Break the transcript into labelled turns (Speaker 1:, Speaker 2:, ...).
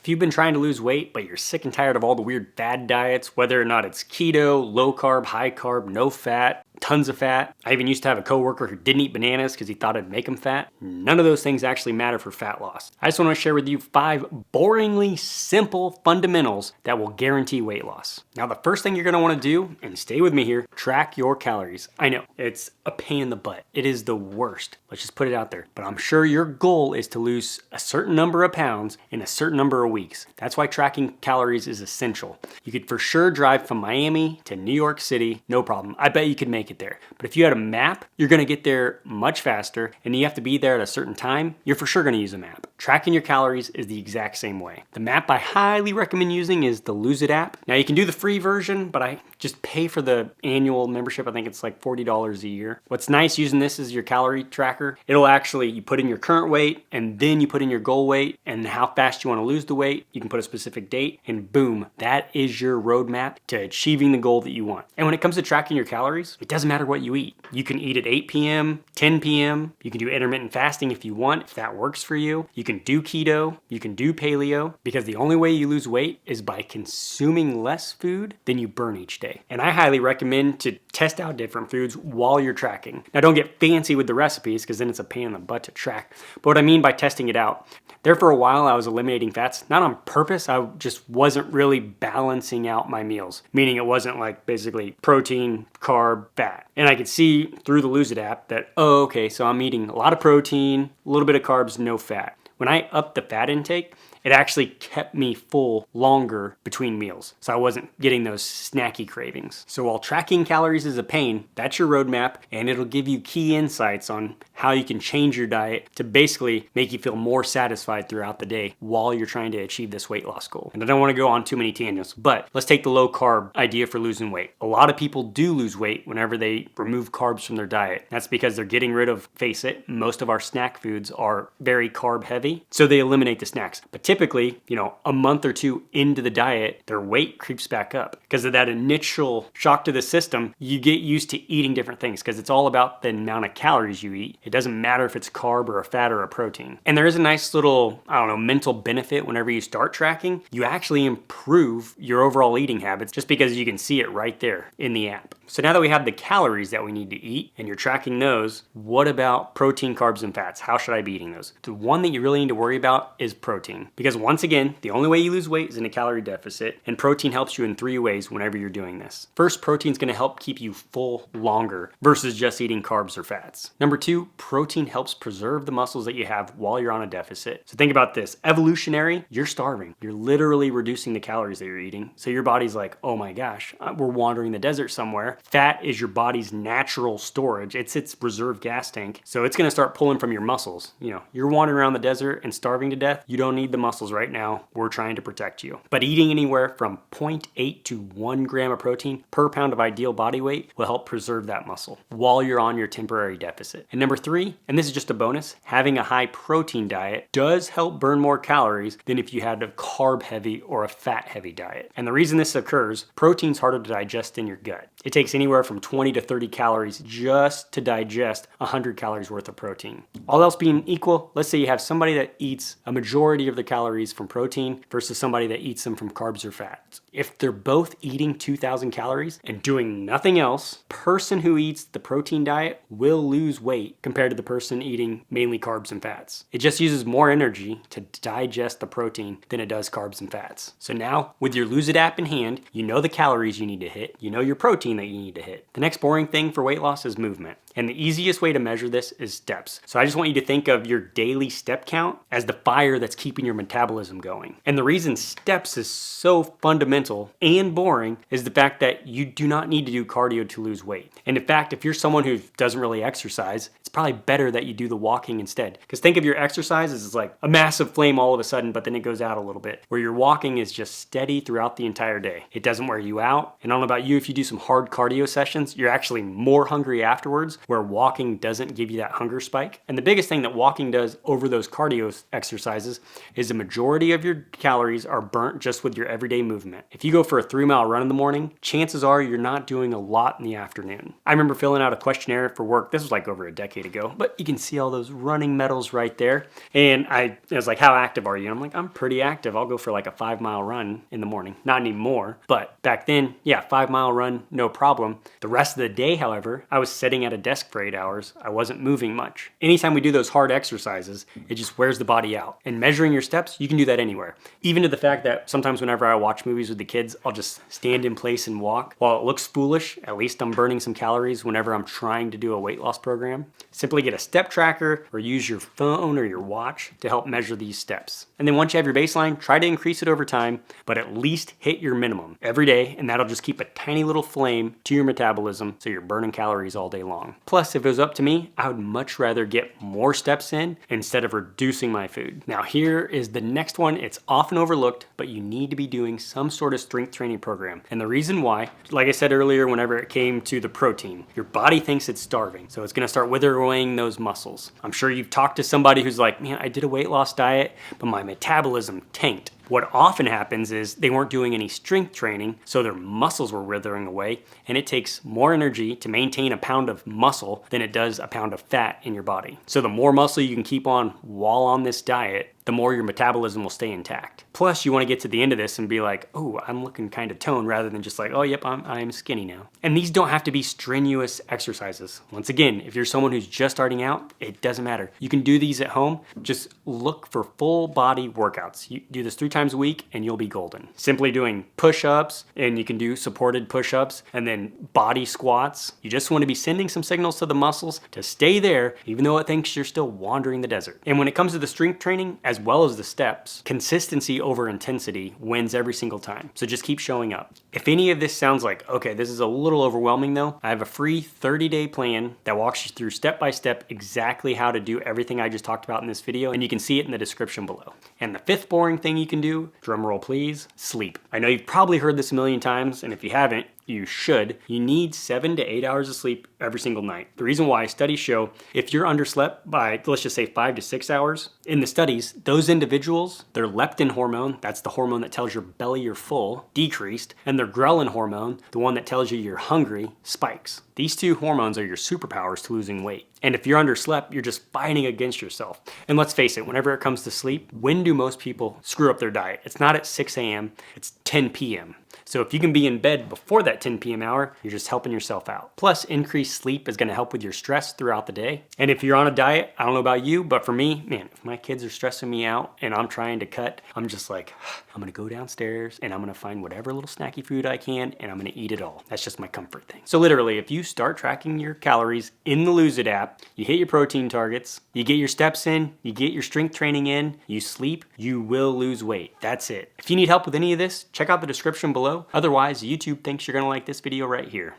Speaker 1: If you've been trying to lose weight, but you're sick and tired of all the weird fad diets, whether or not it's keto, low carb, high carb, no fat, tons of fat. I even used to have a coworker who didn't eat bananas because he thought it'd make him fat. None of those things actually matter for fat loss. I just want to share with you 5 boringly simple fundamentals that will guarantee weight loss. Now, the first thing you're going to want to do, and stay with me here, track your calories. I know, it's a pain in the butt. It is the worst. Let's just put it out there. But I'm sure your goal is to lose a certain number of pounds in a certain number of weeks. That's why tracking calories is essential. You could for sure drive from Miami to New York City, no problem. I bet you could make it there. But if you had a map, you're going to get there much faster, and you have to be there at a certain time, you're for sure going to use a map. Tracking your calories is the exact same way. The map I highly recommend using is the Lose It app. Now, you can do the free version, but I just pay for the annual membership. I think it's like $40 a year. What's nice using this is your calorie tracker. It'll actually, you put in your current weight, and then you put in your goal weight and how fast you want to lose the weight. You can put a specific date, and boom, that is your roadmap to achieving the goal that you want. And when it comes to tracking your calories, it doesn't matter what you eat. You can eat at 8 p.m., 10 p.m. You can do intermittent fasting if you want, if that works for you. You can do keto, you can do paleo, because the only way you lose weight is by consuming less food than you burn each day. And I highly recommend to test out different foods while you're tracking. Now, don't get fancy with the recipes because then it's a pain in the butt to track. But what I mean by testing it out, there for a while I was eliminating fats, not on purpose, I just wasn't really balancing out my meals. Meaning it wasn't like basically protein, carb, fat. And I could see through the Lose It app that, oh, okay, so I'm eating a lot of protein, a little bit of carbs, no fat. When I upped the fat intake, it actually kept me full longer between meals. So I wasn't getting those snacky cravings. So while tracking calories is a pain, that's your roadmap, and it'll give you key insights on how you can change your diet to basically make you feel more satisfied throughout the day while you're trying to achieve this weight loss goal. And I don't want to go on too many tangents, but let's take the low carb idea for losing weight. A lot of people do lose weight whenever they remove carbs from their diet. That's because they're getting rid of, face it, most of our snack foods are very carb heavy, so they eliminate the snacks. But typically, a month or two into the diet, their weight creeps back up. Because of that initial shock to the system, you get used to eating different things because it's all about the amount of calories you eat. It doesn't matter if it's carb or a fat or a protein. And there is a nice little, mental benefit whenever you start tracking. You actually improve your overall eating habits just because you can see it right there in the app. So now that we have the calories that we need to eat and you're tracking those, what about protein, carbs, and fats? How should I be eating those? The one that you really need to worry about is protein. Because once again, the only way you lose weight is in a calorie deficit, and protein helps you in 3 ways whenever you're doing this. First, protein's gonna help keep you full longer versus just eating carbs or fats. Number 2, protein helps preserve the muscles that you have while you're on a deficit. So think about this, evolutionary, you're starving. You're literally reducing the calories that you're eating. So your body's like, oh my gosh, we're wandering the desert somewhere. Fat is your body's natural storage. It's its reserve gas tank. So it's gonna start pulling from your muscles. You're wandering around the desert and starving to death. You don't need the muscles right now. We're trying to protect you. But eating anywhere from 0.8 to 1 gram of protein per pound of ideal body weight will help preserve that muscle while you're on your temporary deficit. And number 3, and this is just a bonus, having a high protein diet does help burn more calories than if you had a carb heavy or a fat heavy diet. And the reason this occurs, protein's harder to digest in your gut. It takes anywhere from 20 to 30 calories just to digest 100 calories worth of protein. All else being equal, let's say you have somebody that eats a majority of the calories from protein versus somebody that eats them from carbs or fats. If they're both eating 2,000 calories and doing nothing else, person who eats the protein diet will lose weight compared to the person eating mainly carbs and fats. It just uses more energy to digest the protein than it does carbs and fats. So now, with your Lose It app in hand, you know the calories you need to hit, you know your protein that you need to hit. The next boring thing for weight loss is movement. And the easiest way to measure this is steps. So I just want you to think of your daily step count as the fire that's keeping your metabolism going. And the reason steps is so fundamental and boring is the fact that you do not need to do cardio to lose weight. And in fact, if you're someone who doesn't really exercise, it's probably better that you do the walking instead. Because think of your exercise as like a massive flame all of a sudden, but then it goes out a little bit. Where your walking is just steady throughout the entire day. It doesn't wear you out. And I don't know about you, if you do some hard cardio sessions, you're actually more hungry afterwards where walking doesn't give you that hunger spike. And the biggest thing that walking does over those cardio exercises is the majority of your calories are burnt just with your everyday movement. If you go for a 3-mile run in the morning, chances are you're not doing a lot in the afternoon. I remember filling out a questionnaire for work. This was like over a decade ago, but you can see all those running medals right there. And I was like, how active are you? And I'm like, I'm pretty active. I'll go for like a 5-mile run in the morning. Not anymore, but back then, yeah, 5-mile run, no problem. The rest of the day, however, I was sitting at a desk for 8 hours. I wasn't moving much. Anytime we do those hard exercises, it just wears the body out. And measuring your steps, you can do that anywhere. Even to the fact that sometimes whenever I watch movies with the kids, I'll just stand in place and walk. While it looks foolish, at least I'm burning some calories whenever I'm trying to do a weight loss program. Simply get a step tracker or use your phone or your watch to help measure these steps. And then once you have your baseline, try to increase it over time, but at least hit your minimum every day, and that'll just keep a tiny little flame to your metabolism so you're burning calories all day long. Plus, if it was up to me, I would much rather get more steps in instead of reducing my food. Now here is the next one. It's often overlooked, but you need to be doing some sort of strength training program. And the reason why, like I said earlier, whenever it came to the protein, your body thinks it's starving. So it's gonna start withering those muscles. I'm sure you've talked to somebody who's like, man, I did a weight loss diet, but my metabolism tanked. What often happens is they weren't doing any strength training, so their muscles were withering away, and it takes more energy to maintain a pound of muscle than it does a pound of fat in your body. So the more muscle you can keep on while on this diet, the more your metabolism will stay intact. Plus, you want to get to the end of this and be like, oh, I'm looking kind of toned, rather than just like, oh, yep, I'm skinny now. And these don't have to be strenuous exercises. Once again, if you're someone who's just starting out, it doesn't matter. You can do these at home. Just look for full body workouts. You do this 3 times a week and you'll be golden. Simply doing push-ups, and you can do supported push-ups, and then body squats. You just want to be sending some signals to the muscles to stay there, even though it thinks you're still wandering the desert. And when it comes to the strength training, as well as the steps, consistency over intensity wins every single time. So just keep showing up. If any of this sounds like, okay, this is a little overwhelming though, I have a free 30-day plan that walks you through step by step exactly how to do everything I just talked about in this video, and you can see it in the description below. And the 5th boring thing you can do, drum roll please, sleep. I know you've probably heard this a million times, and if you haven't, you should. You need 7 to 8 hours of sleep every single night. The reason why studies show if you're underslept by, let's just say 5 to 6 hours, in the studies, those individuals, their leptin hormone, that's the hormone that tells your belly you're full, decreased, and their ghrelin hormone, the one that tells you you're hungry, spikes. These 2 hormones are your superpowers to losing weight. And if you're underslept, you're just fighting against yourself. And let's face it, whenever it comes to sleep, when do most people screw up their diet? It's not at 6 a.m., it's 10 p.m. So if you can be in bed before that 10 p.m. hour, you're just helping yourself out. Plus, increased sleep is gonna help with your stress throughout the day. And if you're on a diet, I don't know about you, but for me, man, if my kids are stressing me out and I'm trying to cut, I'm just like, I'm gonna go downstairs and I'm gonna find whatever little snacky food I can and I'm gonna eat it all. That's just my comfort thing. So literally, if you start tracking your calories in the Lose It app, you hit your protein targets, you get your steps in, you get your strength training in, you sleep, you will lose weight. That's it. If you need help with any of this, check out the description below. Otherwise, YouTube thinks you're gonna like this video right here.